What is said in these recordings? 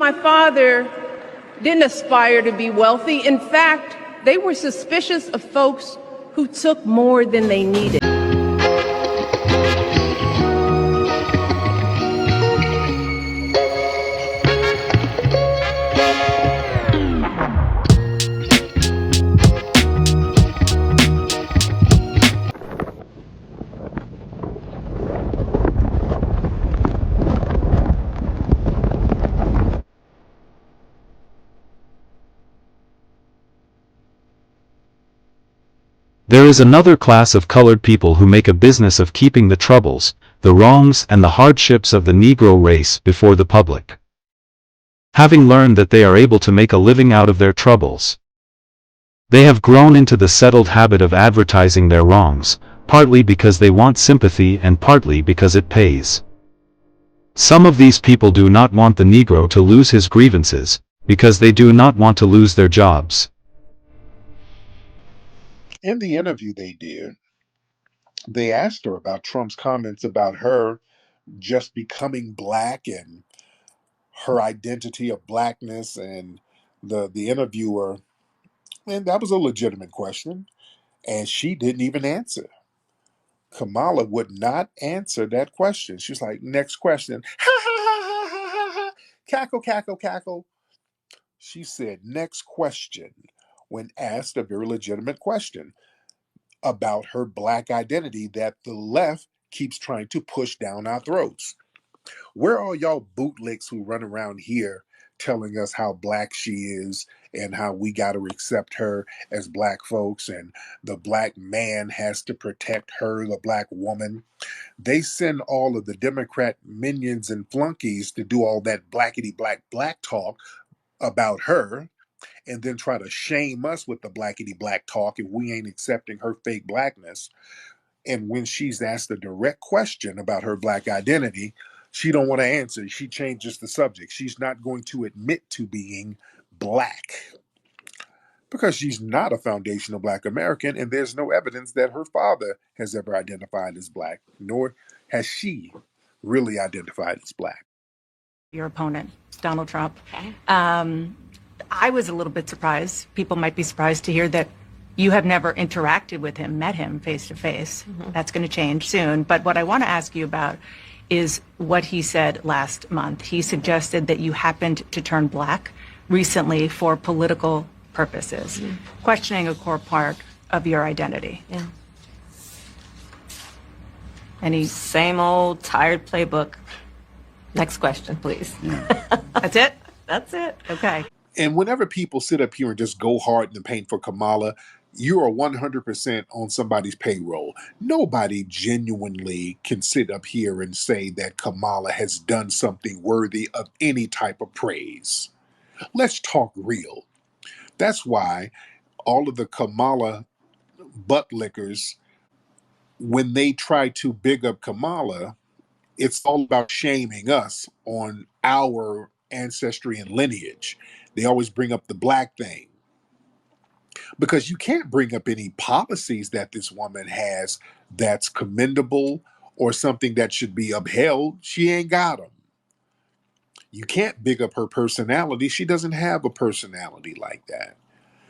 My father didn't aspire to be wealthy. In fact, they were suspicious of folks who took more than they needed. There is another class of colored people who make a business of keeping the troubles, the wrongs and the hardships of the Negro race before the public. Having learned that they are able to make a living out of their troubles, they have grown into the settled habit of advertising their wrongs, partly because they want sympathy and partly because it pays. Some of these people do not want the Negro to lose his grievances, because they do not want to lose their jobs. In the interview they did, they asked her about Trump's comments about her just becoming black and her identity of blackness, and the interviewer, and that was a legitimate question, and she didn't even answer. Kamala would not answer that question. She was like, next question. Ha ha ha ha ha ha ha. Cackle, cackle, cackle. She said, next question, when asked a very legitimate question about her black identity that the left keeps trying to push down our throats. Where are y'all bootlicks who run around here telling us how black she is and how we got to accept her as black folks and the black man has to protect her, the black woman? They send all of the Democrat minions and flunkies to do all that blackety black talk about her and then try to shame us with the blackety black talk if we ain't accepting her fake blackness. And when she's asked a direct question about her black identity, she don't want to answer. She changes the subject. She's not going to admit to being black because she's not a foundational black American, and there's no evidence that her father has ever identified as black, nor has she really identified as black. Your opponent, Donald Trump. I was a little bit surprised. People might be surprised to hear that you have never interacted with him, met him face to face. That's going to change soon. But what I want to ask you about is what he said last month. He suggested that you happened to turn black recently for political purposes, questioning a core part of your identity. Yeah. Any Same old tired playbook. Next question, please. That's it? That's it. Okay. And whenever people sit up here and just go hard in the paint for Kamala, you are 100% on somebody's payroll. Nobody genuinely can sit up here and say that Kamala has done something worthy of any type of praise. Let's talk real. That's why all of the Kamala butt lickers, when they try to big up Kamala, it's all about shaming us on our ancestry and lineage. They always bring up the black thing because you can't bring up any policies that this woman has that's commendable or something that should be upheld. She ain't got them. You can't big up her personality. She doesn't have a personality like that.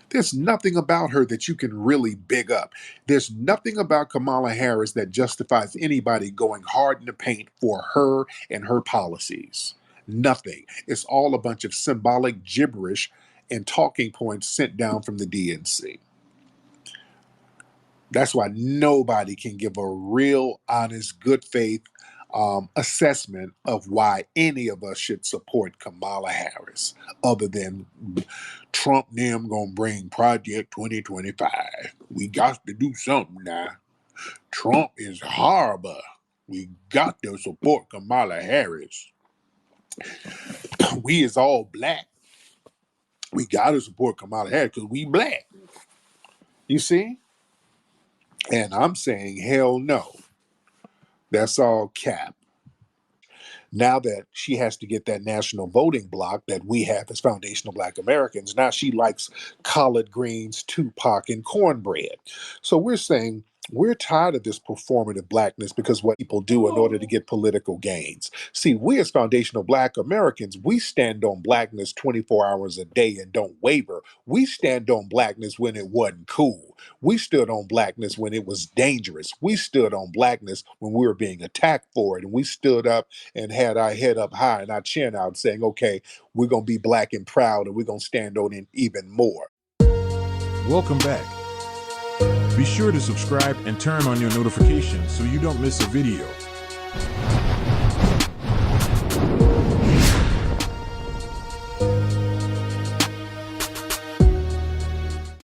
There's nothing about her that you can really big up. There's nothing about Kamala Harris that justifies anybody going hard in the paint for her and her policies. Nothing. It's all a bunch of symbolic gibberish and talking points sent down from the DNC. That's why nobody can give a real, honest, good faith assessment of why any of us should support Kamala Harris, other than Trump and them gonna bring Project 2025. We got to do something now. Trump is horrible. We got to support Kamala Harris. We is all black. We got to support Kamala Harris because we black. You see? And I'm saying, hell no. That's all cap. Now that she has to get that national voting block that we have as foundational black Americans, now she likes collard greens, Tupac, and cornbread. So we're saying We're tired of this performative blackness because what people do in order to get political gains. See, we as foundational Black Americans, we stand on blackness 24 hours a day and don't waver. We stand on blackness when it wasn't cool. We stood on blackness when it was dangerous. We stood on blackness when we were being attacked for it. And we stood up and had our head up high and our chin out saying, okay, we're going to be black and proud and we're going to stand on it even more. Welcome back. Be sure to subscribe and turn on your notifications so you don't miss a video.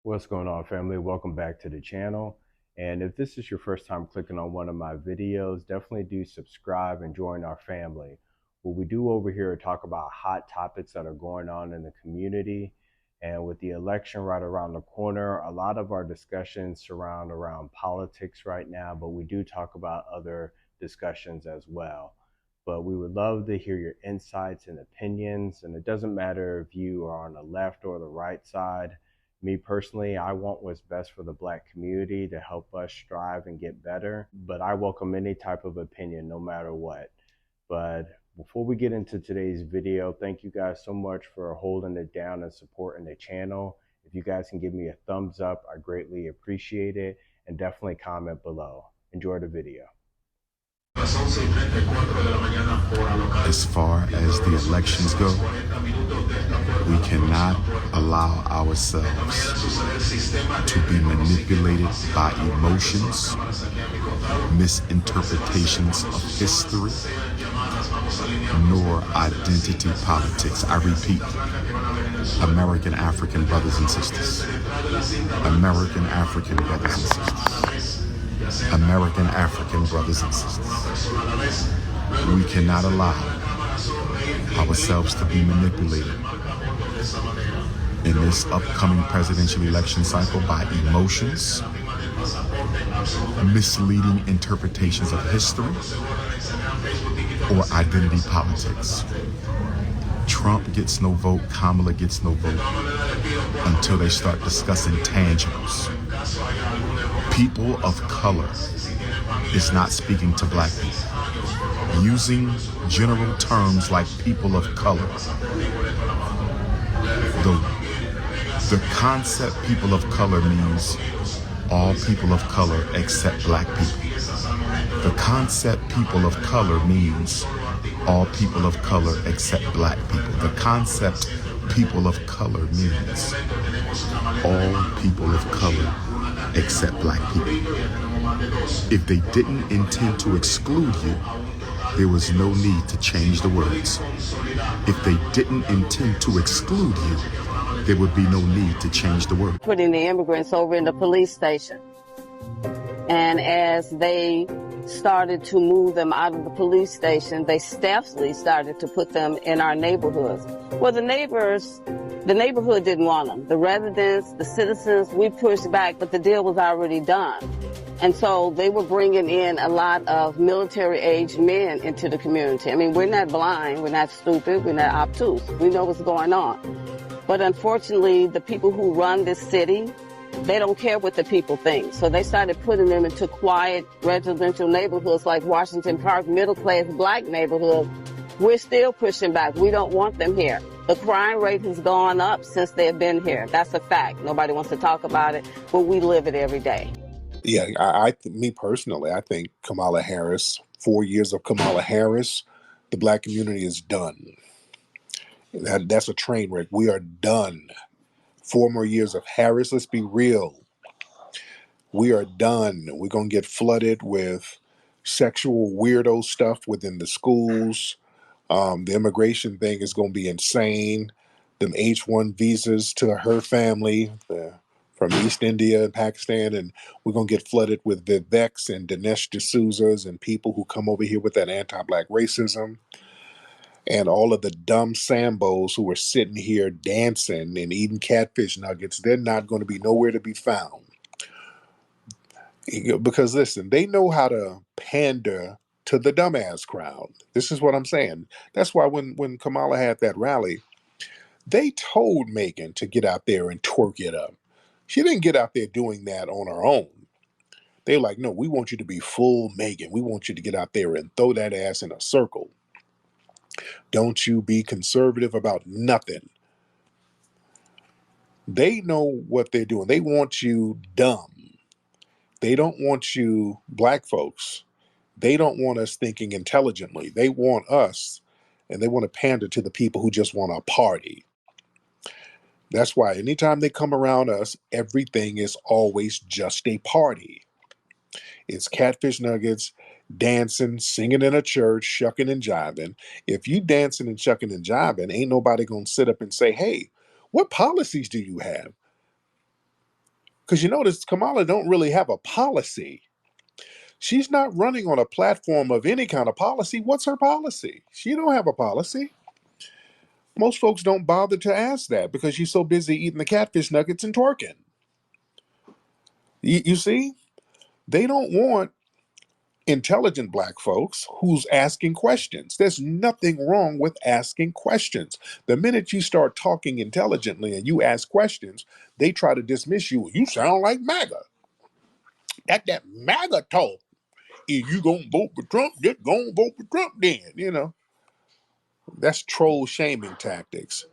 What's going on, family? Welcome back to the channel. And if this is your first time clicking on one of my videos, definitely do subscribe and join our family. What we do over here is talk about hot topics that are going on in the community. And with the election right around the corner, a lot of our discussions surround around politics right now, but we do talk about other discussions as well. But we would love to hear your insights and opinions. And it doesn't matter if you are on the left or the right side. Me personally, I want what's best for the Black community to help us strive and get better. But I welcome any type of opinion, no matter what. But before we get into today's video, thank you guys so much for holding it down and supporting the channel. If you guys can give me a thumbs up, I greatly appreciate it. And definitely comment below. Enjoy the video. As far as the elections go, we cannot allow ourselves to be manipulated by emotions, misinterpretations of history, nor identity politics. I repeat, American African brothers and sisters, American African brothers and sisters, American African brothers and sisters. We cannot allow ourselves to be manipulated in this upcoming presidential election cycle by emotions, misleading interpretations of history, or identity politics. Trump gets no vote, Kamala gets no vote until they start discussing tangibles. People of color is not speaking to Black people. Using general terms like people of color. The concept people of color means all people of color except Black people. The concept people of color means all people of color except Black people. The concept people of color means all people of color except Black people. If they didn't intend to exclude you, there was no need to change the words. If they didn't intend to exclude you, there would be no need to change the word. Putting the immigrants over in the police station. And as they started to move them out of the police station, they stealthily started to put them in our neighborhoods. Well, the neighborhood didn't want them. The residents, the citizens, we pushed back, but the deal was already done. And so they were bringing in a lot of military-aged men into the community. I mean, we're not blind, we're not stupid, we're not obtuse. We know what's going on. But unfortunately, the people who run this city, they don't care what the people think. So they started putting them into quiet residential neighborhoods like Washington Park, middle-class Black neighborhoods. We're still pushing back. We don't want them here. The crime rate has gone up since they've been here. That's a fact. Nobody wants to talk about it, but we live it every day. Yeah, me personally, I think Kamala Harris, 4 years of Kamala Harris, the Black community is done. That's a train wreck. We are done. 4 more years of Harris, let's be real. We are done. We're going to get flooded with sexual weirdo stuff within the schools. The immigration thing is going to be insane. Them H-1 visas to her family from East India and Pakistan, and we're going to get flooded with Viveks and Dinesh D'Souza's and people who come over here with that anti-Black racism. And all of the dumb Sambos who are sitting here dancing and eating catfish nuggets, they're not going to be nowhere to be found. Because listen, they know how to pander to the dumbass crowd. This is what I'm saying. That's why when Kamala had that rally, they told Megan to get out there and twerk it up. She didn't get out there doing that on her own. They're like, no, we want you to be full Megan. We want you to get out there and throw that ass in a circle. Don't you be conservative about nothing. They know what they're doing. They want you dumb. They don't want you, black folks, they don't want us thinking intelligently. They want us, and they want to pander to the people who just want a party. That's why anytime they come around us, everything is always just a party. It's catfish nuggets, dancing, singing in a church, shucking and jiving. If you dancing and shucking and jiving, ain't nobody gonna sit up and say, hey, what policies do you have? Because you notice Kamala don't really have a policy. She's not running on a platform of any kind of policy. What's her policy? She don't have a policy. Most folks don't bother to ask that because she's so busy eating the catfish nuggets and twerking. You see, they don't want intelligent black folks who's asking questions. There's nothing wrong with asking questions. The minute you start talking intelligently and you ask questions, they try to dismiss you. You sound like MAGA. That MAGA talk. If you gonna vote for Trump, just gonna vote for Trump then. That's troll shaming tactics.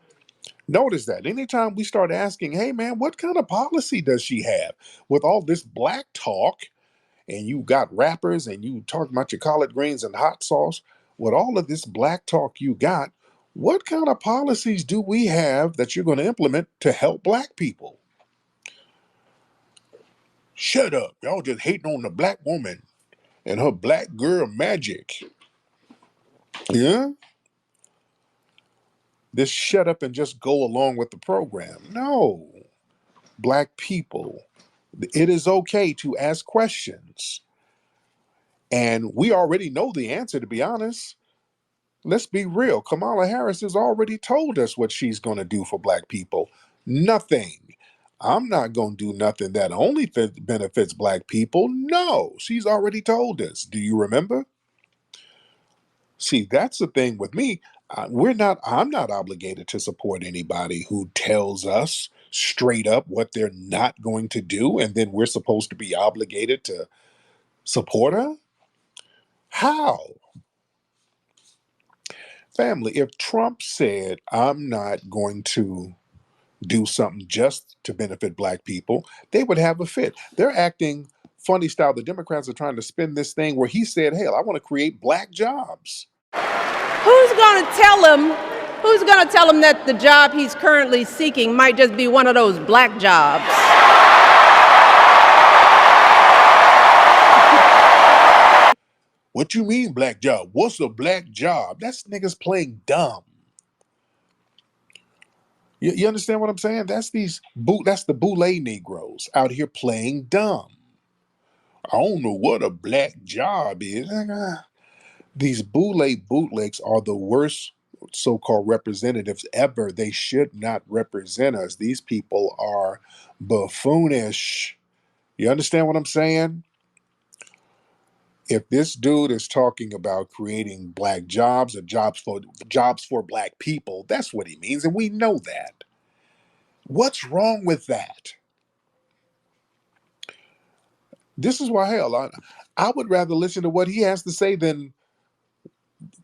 Notice that anytime we start asking, hey man, what kind of policy does she have? With all this black talk, and you got rappers and you talk about your collard greens and hot sauce, with all of this black talk you got, what kind of policies do we have that you're going to implement to help black people? Shut up. Y'all just hating on the black woman and her black girl magic. Yeah? This shut up and just go along with the program. No. Black people, it is okay to ask questions. And we already know the answer, to be honest. Let's be real. Kamala Harris has already told us what she's going to do for black people. Nothing. I'm not going to do nothing that only benefits black people. No, she's already told us. Do you remember? See, that's the thing with me. I'm not obligated to support anybody who tells us straight up what they're not going to do, and then we're supposed to be obligated to support her. How? Family, if Trump said, I'm not going to do something just to benefit black people, they would have a fit. They're acting funny style. The Democrats are trying to spin this thing where he said, hey, I want to create black jobs. Who's going to tell him? Who's going to tell him that the job he's currently seeking might just be one of those black jobs? What you mean black job? What's a black job? That's niggas playing dumb. You understand what I'm saying? That's that's the boule Negroes out here playing dumb. I don't know what a black job is. These boule bootlegs are the worst so-called representatives ever. They should not represent us. These people are buffoonish. You understand what I'm saying? If this dude is talking about creating black jobs or jobs for black people, that's what he means, and we know that. What's wrong with that? This is why, hell, I would rather listen to what he has to say than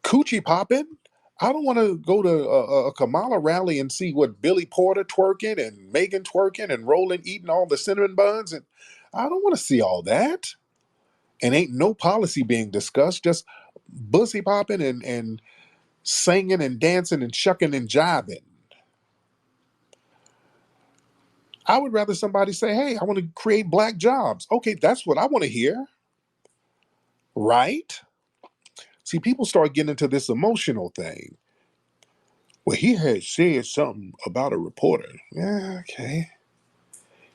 coochie popping. I don't want to go to a Kamala rally and see what Billy Porter twerking and Megan twerking and Roland eating all the cinnamon buns. And I don't want to see all that. And ain't no policy being discussed, just bussy popping and singing and dancing and shucking and jiving. I would rather somebody say, hey, I want to create black jobs. Okay, that's what I want to hear. Right? See, people start getting into this emotional thing. Well, he had said something about a reporter. Yeah, okay.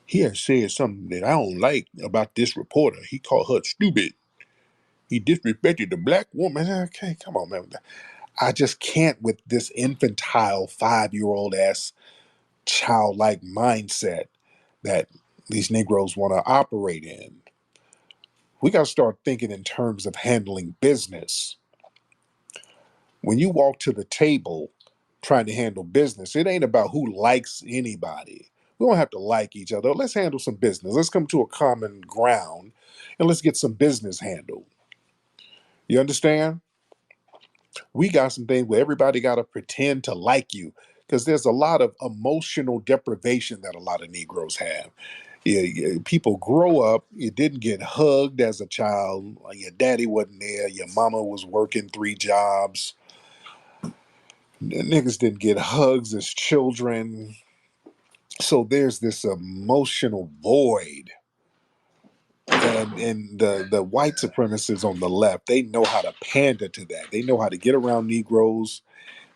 He had said something that I don't like about this reporter. He called her stupid. He disrespected the black woman. Okay, come on, man. I just can't with this infantile 5-year-old ass childlike mindset that these Negroes want to operate in. We got to start thinking in terms of handling business. When you walk to the table trying to handle business, it ain't about who likes anybody. We don't have to like each other. Let's handle some business. Let's come to a common ground and let's get some business handled. You understand? We got some things where everybody got to pretend to like you because there's a lot of emotional deprivation that a lot of Negroes have. People grow up, you didn't get hugged as a child, your daddy wasn't there, your mama was working 3 jobs. Niggas didn't get hugs as children. So there's this emotional void. And the white supremacists on the left, they know how to pander to that. They know how to get around Negroes,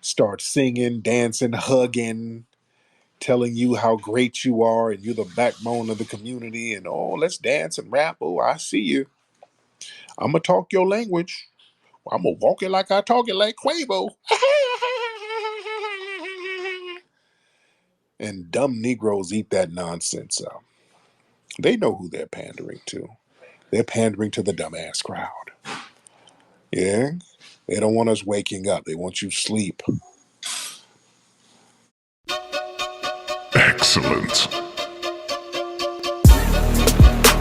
start singing, dancing, hugging, telling you how great you are and you're the backbone of the community. And oh, let's dance and rap. Oh, I see you. I'm gonna talk your language. I'm gonna walk it like I talk it, like Quavo. And dumb Negroes eat that nonsense up. They know who they're pandering to. They're pandering to the dumbass crowd. Yeah? They don't want us waking up. They want you sleep. Excellent.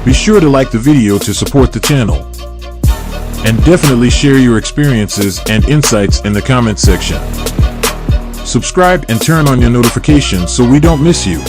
Be sure to like the video to support the channel. And definitely share your experiences and insights in the comment section. Subscribe and turn on your notifications so we don't miss you.